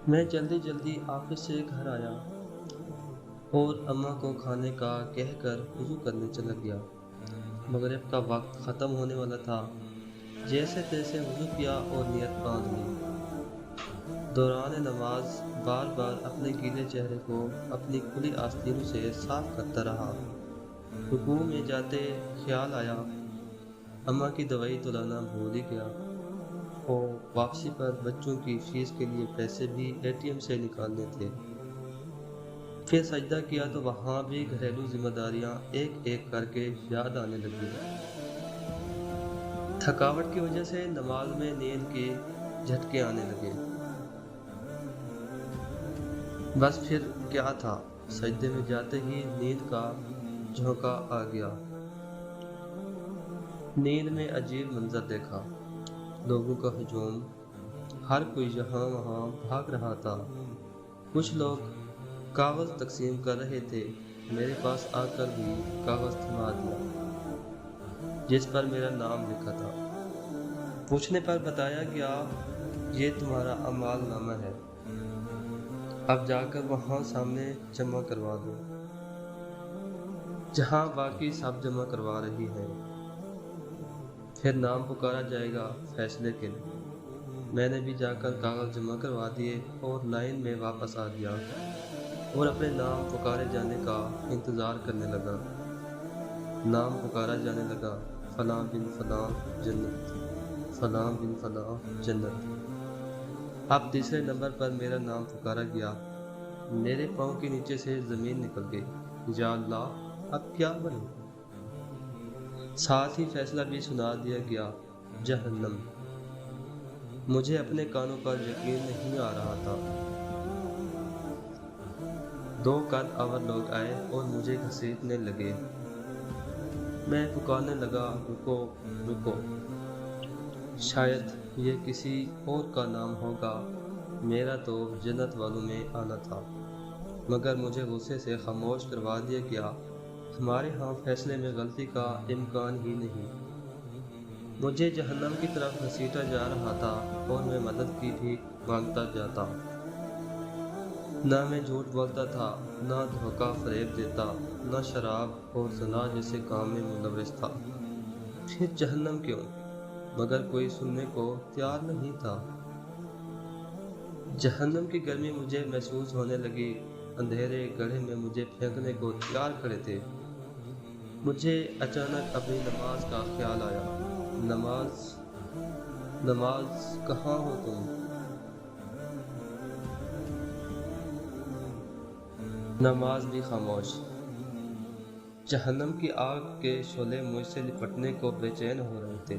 میں جلدی جلدی آفس سے گھر آیا اور اماں کو کھانے کا کہہ کر وضو کرنے چلا گیا۔ مغرب کا وقت ختم ہونے والا تھا۔ جیسے تیسے وضو کیا اور نیت باندھ لی۔ دوران نماز بار بار اپنے گیلے چہرے کو اپنی کھلی آستینوں سے صاف کرتا رہا۔ رکوع میں جاتے خیال آیا اماں کی دوائی تو لانا بھول ہی گیا، اور واپسی پر بچوں کی فیس کے لیے پیسے بھی اے ٹی ایم سے نکالنے تھے۔ پھر سجدہ کیا تو وہاں بھی گھریلو ذمہ داریاں ایک ایک کر کے یاد آنے لگی۔ تھکاوٹ کی وجہ سے نماز میں نیند کے جھٹکے آنے لگے۔ بس پھر کیا تھا، سجدے میں جاتے ہی نیند کا جھونکا آ گیا۔ نیند میں عجیب منظر دیکھا، لوگوں کا ہجوم، ہر کوئی یہاں وہاں بھاگ رہا تھا۔ کچھ لوگ کاغذ تقسیم کر رہے تھے، میرے پاس آ کر بھی کاغذ تھما دیا جس پر میرا نام لکھا تھا۔ پوچھنے پر بتایا گیا یہ تمہارا اعمال نامہ ہے، اب جا کر وہاں سامنے جمع کروا دو، جہاں باقی سب جمع کروا رہی ہیں۔ پھر نام پکارا جائے گا فیصلے کے لیے۔ میں نے بھی جا کر کاغذ جمع کروا دیے اور لائن میں واپس آ گیا اور اپنے نام پکارے جانے کا انتظار کرنے لگا۔ نام پکارا جانے لگا، فلاں بن فلاں جنت، فلاں بن فلاں جنت۔ اب تیسرے نمبر پر میرا نام پکارا گیا، میرے پاؤں کے نیچے سے زمین نکل گئی۔ یا اللہ، اب کیا بنے؟ ساتھ ہی فیصلہ بھی سنا دیا گیا، جہنم۔ مجھے اپنے کانوں پر یقین نہیں آ رہا تھا۔ 2 قد آور لوگ آئے اور مجھے گھسیٹنے لگے۔ میں پکارنے لگا، رکو رکو، شاید یہ کسی اور کا نام ہوگا، میرا تو جنت والوں میں آنا تھا۔ مگر مجھے غصے سے خاموش کروا دیا گیا، ہمارے ہاں فیصلے میں غلطی کا امکان ہی نہیں۔ مجھے جہنم کی طرف گھسیٹا جا رہا تھا اور میں مدد کی بھیک مانگتا جاتا۔ نہ میں جھوٹ بولتا تھا، نہ دھوکہ فریب دیتا، نہ شراب اور زنا جیسے کام میں ملوث تھا۔ پھر جہنم کیوں؟ مگر کوئی سننے کو تیار نہیں تھا۔ جہنم کی گرمی مجھے محسوس ہونے لگی، اندھیرے گڑھے میں مجھے پھینکنے کو تیار کھڑے تھے۔ مجھے اچانک اپنی نماز کا خیال آیا، نماز نماز کہاں ہو تم؟ نماز بھی خاموش۔ جہنم کی آگ کے شعلے مجھ سے لپٹنے کو بے چین ہو رہے تھے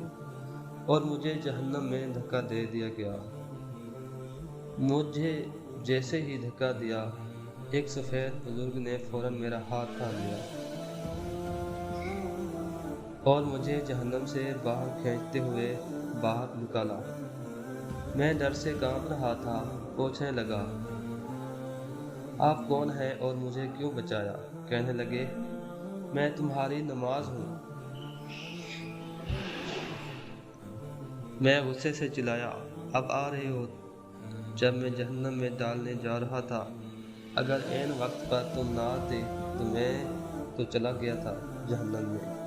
اور مجھے جہنم میں دھکا دے دیا گیا۔ مجھے جیسے ہی دھکا دیا، ایک سفید بزرگ نے فوراً میرا ہاتھ تھام لیا اور مجھے جہنم سے باہر کھینچتے ہوئے باہر نکالا۔ میں ڈر سے کانپ رہا تھا۔ پوچھنے لگا، آپ کون ہیں اور مجھے کیوں بچایا؟ کہنے لگے، میں تمہاری نماز ہوں۔ میں غصے سے چلایا، اب آ رہے ہو؟ جب میں جہنم میں ڈالنے جا رہا تھا، اگر عین وقت پر تم نہ آتے تو میں تو چلا گیا تھا جہنم میں۔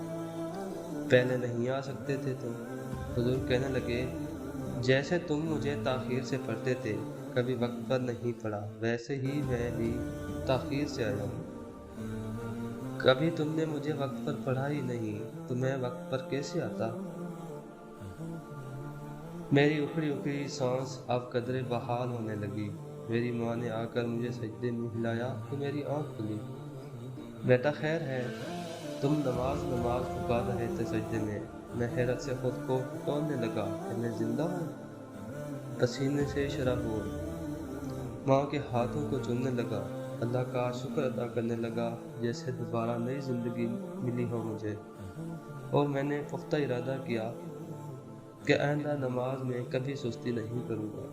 پہلے نہیں آ سکتے تھے تم؟ بزرگ کہنے لگے، جیسے تم مجھے تاخیر سے پڑھتے تھے، کبھی وقت پر نہیں پڑھا، ویسے ہی میں بھی تاخیر سے آیا ہوں۔ کبھی تم نے مجھے وقت پر پڑھا ہی نہیں تو میں وقت پر کیسے آتا؟ میری اکھڑی اکھڑی سانس اب قدرے بحال ہونے لگی۔ میری ماں نے آ کر مجھے سجدے میں ہلایا تو میری آنکھ کھلی۔ بیٹا خیر ہے؟ تم نماز نماز پکار رہے تھے سجدے میں۔ میں حیرت سے خود کو ٹٹولنے لگا کہ میں زندہ ہوں، پسینے سے شرابور۔ ماں کے ہاتھوں کو چومنے لگا، اللہ کا شکر ادا کرنے لگا جیسے دوبارہ نئی زندگی ملی ہو مجھے، اور میں نے پختہ ارادہ کیا کہ آئندہ نماز میں کبھی سستی نہیں کروں گا۔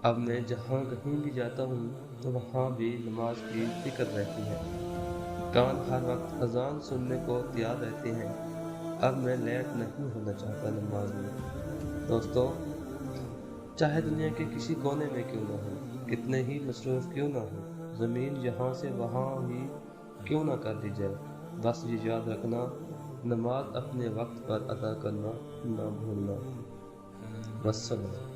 اب میں جہاں کہیں بھی جاتا ہوں تو وہاں بھی نماز کی فکر رہتی ہے، کان ہر وقت اذان سننے کو تیار رہتے ہیں۔ اب میں لیٹ نہیں ہونا چاہتا نماز میں۔ دوستو، چاہے دنیا کے کسی کونے میں کیوں نہ ہو، کتنے ہی مصروف کیوں نہ ہو، زمین یہاں سے وہاں ہی کیوں نہ کر دی جائے، بس یہ یاد رکھنا، نماز اپنے وقت پر ادا کرنا نہ بھولنا۔ والسلام۔